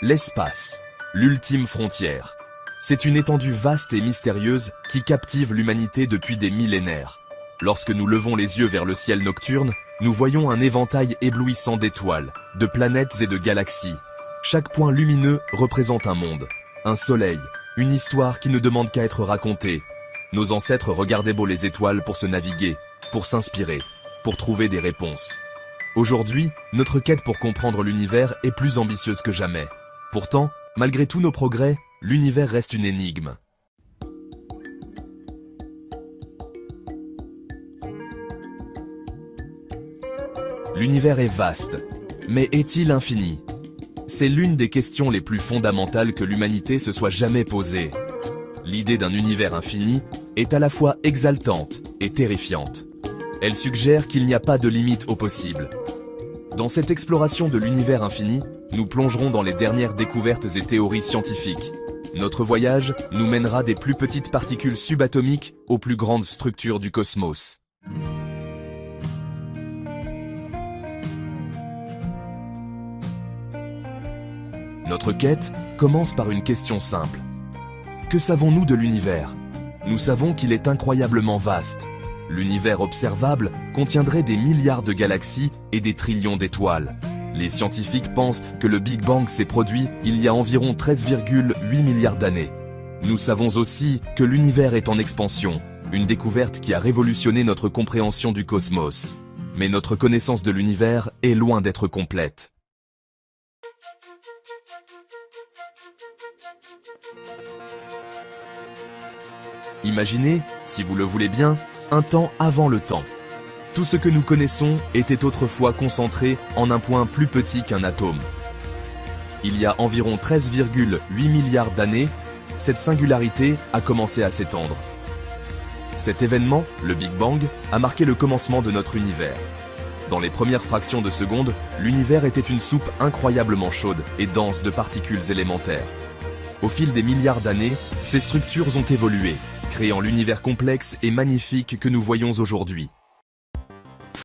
L'espace, l'ultime frontière. C'est une étendue vaste et mystérieuse qui captive l'humanité depuis des millénaires. Lorsque nous levons les yeux vers le ciel nocturne, nous voyons un éventail éblouissant d'étoiles, de planètes et de galaxies. Chaque point lumineux représente un monde, un soleil, une histoire qui ne demande qu'à être racontée. Nos ancêtres regardaient beau les étoiles pour se naviguer, pour s'inspirer, pour trouver des réponses. Aujourd'hui, notre quête pour comprendre l'univers est plus ambitieuse que jamais. Pourtant, malgré tous nos progrès, l'univers reste une énigme. L'univers est vaste, mais est-il infini? C'est l'une des questions les plus fondamentales que l'humanité se soit jamais posée. L'idée d'un univers infini est à la fois exaltante et terrifiante. Elle suggère qu'il n'y a pas de limite au possible. Dans cette exploration de l'univers infini, nous plongerons dans les dernières découvertes et théories scientifiques. Notre voyage nous mènera des plus petites particules subatomiques aux plus grandes structures du cosmos. Notre quête commence par une question simple. Que savons-nous de l'univers? Nous savons qu'il est incroyablement vaste. L'univers observable contiendrait des milliards de galaxies et des trillions d'étoiles. Les scientifiques pensent que le Big Bang s'est produit il y a environ 13,8 milliards d'années. Nous savons aussi que l'univers est en expansion, une découverte qui a révolutionné notre compréhension du cosmos. Mais notre connaissance de l'univers est loin d'être complète. Imaginez, si vous le voulez bien, un temps avant le temps. Tout ce que nous connaissons était autrefois concentré en un point plus petit qu'un atome. Il y a environ 13,8 milliards d'années, cette singularité a commencé à s'étendre. Cet événement, le Big Bang, a marqué le commencement de notre univers. Dans les premières fractions de seconde, l'univers était une soupe incroyablement chaude et dense de particules élémentaires. Au fil des milliards d'années, ces structures ont évolué, créant l'univers complexe et magnifique que nous voyons aujourd'hui.